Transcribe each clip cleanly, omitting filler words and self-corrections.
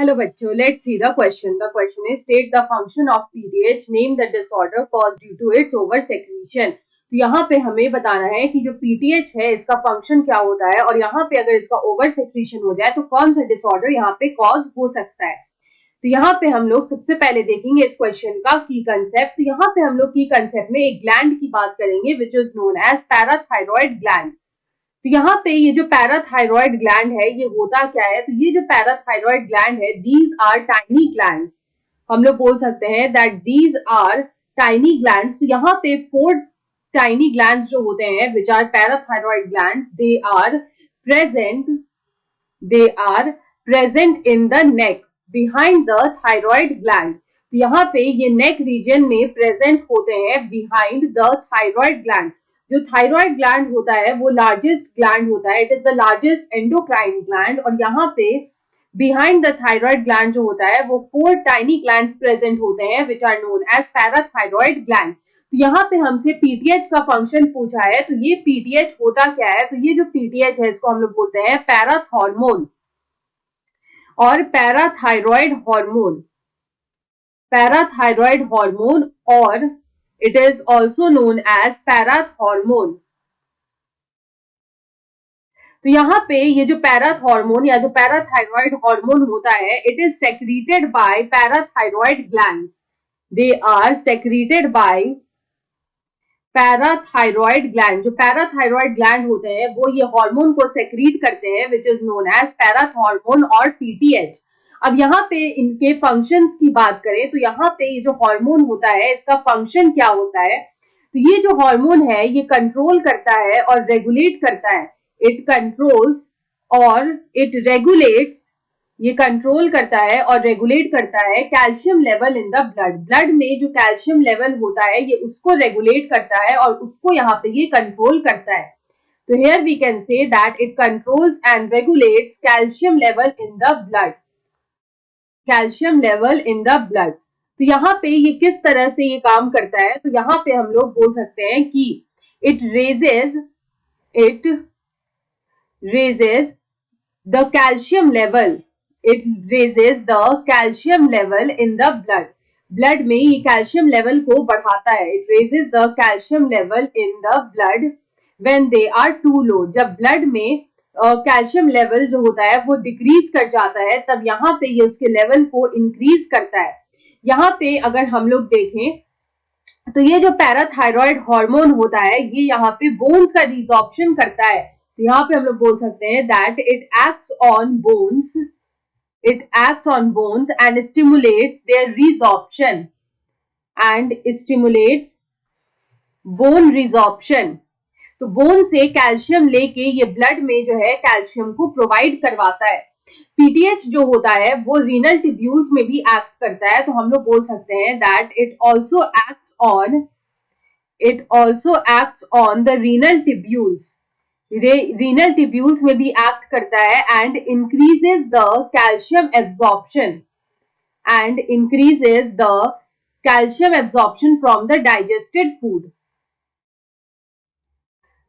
Hello बच्चों, let's see the question. The question is state the function of PTH, name the disorder caused due to its oversecretion. तो यहाँ पे हमें बताना है कि जो PTH है इसका फंक्शन क्या होता है और यहाँ पे अगर इसका ओवर सेक्रीशन हो जाए तो कौन सा डिसऑर्डर यहाँ पे कॉज हो सकता है। तो यहाँ पे हम लोग सबसे पहले देखेंगे इस क्वेश्चन का की कंसेप्ट। तो यहाँ पे हम लोग की कंसेप्ट में एक ग्लैंड की बात करेंगे which is known as parathyroid gland. तो यहाँ पे ये जो पैराथायरॉइड ग्लैंड है ये होता क्या है, तो ये जो पैराथायरॉइड ग्लैंड है दीज आर टाइनी ग्लैंड्स। हम लोग बोल सकते हैं that these are tiny glands. तो यहाँ पे 4 टाइनी ग्लैंड्स जो होते हैं which are parathyroid glands, they are present in the neck behind the thyroid gland. तो यहाँ पे ये नेक रीजन में प्रेजेंट होते हैं बिहाइंड द थायरॉइड ग्लैंड। जो थायरॉइड ग्लैंड होता है वो लार्जेस्ट ग्लैंड होता है, it is the largest endocrine gland. और यहाँ पे बिहाइंड द थायरॉइड ग्लैंड जो होता है वो 4 टाइनी ग्लैंड्स प्रेजेंट होते हैं which are known as parathyroid gland. तो यहाँ पे हमसे पीटीएच का फंक्शन पूछा है, तो ये पीटीएच होता क्या है, तो ये जो पीटीएच है इसको हम लोग बोलते हैं पैराथॉर्मोन और पैराथायरॉइड हार्मोन और it is also known as parathormone. तो यहाँ पे ये जो पैराथॉर्मोन या जो पैराथायरॉइड हार्मोन होता है it is secreted by parathyroid glands. They are secreted by parathyroid gland. जो पैराथायरॉइड ग्लैंड होते हैं वो ये हार्मोन को सेक्रीट करते हैं which is known as parathormone और पीटीएच। अब यहाँ पे इनके फंक्शंस की बात करें तो यहाँ पे ये जो हार्मोन होता है इसका फंक्शन क्या होता है, तो ये जो हार्मोन है ये कंट्रोल करता है और रेगुलेट करता है। इट कंट्रोल्स और इट रेगुलेट्स, ये कंट्रोल करता है और रेगुलेट करता है calcium level in the blood. Blood में जो कैल्शियम लेवल होता है ये उसको रेगुलेट करता है और उसको यहाँ पे ये कंट्रोल करता है। तो here we can say that it controls and regulates calcium level in the blood, calcium level in the blood. तो यहाँ पे ये किस तरह से ये काम करता है, तो यहाँ पे हम लोग बोल सकते हैं कि it raises the calcium level, it raises the calcium level in the blood. Blood में ये कैल्शियम लेवल को बढ़ाता है। It raises the calcium level in the blood when they are too low. जब ब्लड में कैल्शियम लेवल जो होता है वो डिक्रीज कर जाता है तब यहाँ पे ये उसके लेवल को इंक्रीज करता है। यहाँ पे अगर हम लोग देखें तो ये जो पैराथायरॉइड हार्मोन होता है ये यहाँ पे बोन्स का रिजॉर्प्शन करता है। तो यहाँ पे हम लोग बोल सकते हैं that it acts on bones and stimulates their resorption and stimulates bone resorption. तो बोन से कैल्शियम लेके ये ब्लड में जो है कैल्शियम को प्रोवाइड करवाता है। पीटीएच जो होता है वो रीनल ट्यूब्यूल्स में भी एक्ट करता है। तो हम लोग बोल सकते हैं that it also acts on the renal tubules. Renal tubules में भी एक्ट करता है and increases the calcium absorption from the digested food.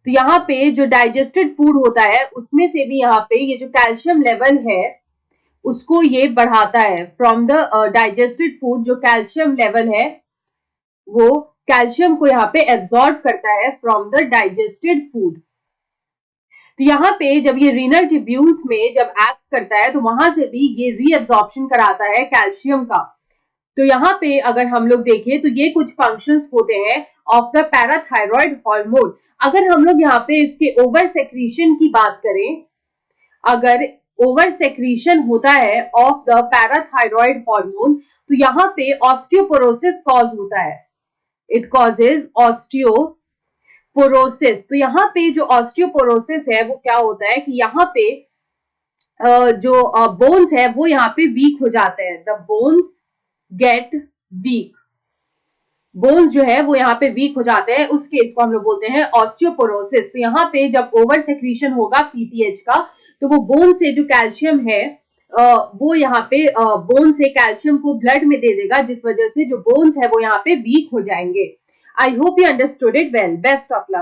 तो यहाँ पे जो डाइजेस्टेड फूड होता है उसमें से भी यहाँ पे ये जो कैल्शियम लेवल है उसको ये बढ़ाता है। फ्रॉम द डाइजेस्टेड फूड जो कैल्शियम लेवल है वो कैल्शियम को यहाँ पे एब्जॉर्ब करता है फ्रॉम द डाइजेस्टेड फूड। तो यहाँ पे जब ये रीनल ट्यूब्यूल्स में जब एक्ट करता है तो वहां से भी ये रीअब्जॉर्प्शन कराता है कैल्शियम का। तो यहाँ पे अगर हम लोग देखें तो ये कुछ फंक्शंस होते हैं ऑफ द पैराथायरॉइड हार्मोन। अगर हम लोग यहाँ पे इसके ओवर सेक्रीशन की बात करें, अगर ओवर सेक्रीशन होता है ऑफ द पैराथायरॉइड हार्मोन तो यहाँ पे ऑस्टियोपोरोसिस कॉज होता है। It causes osteoporosis. तो यहाँ पे जो ऑस्टियोपोरोसिस है वो क्या होता है कि यहाँ पे जो बोन्स है वो यहाँ पे वीक हो जाते हैं। The bones get weak, bones जो है वो यहाँ पे वीक हो जाते हैं, उस केस को हम लोग बोलते हैं ऑस्टियोपोरोसिस। तो यहाँ पे जब ओवर सेक्रीशन होगा पीटीएच का तो वो बोन से जो कैल्शियम है वो यहाँ पे बोन से कैल्शियम को ब्लड में दे देगा जिस वजह से जो बोन्स है वो यहाँ पे वीक हो जाएंगे। I hope you understood it well. Best of luck.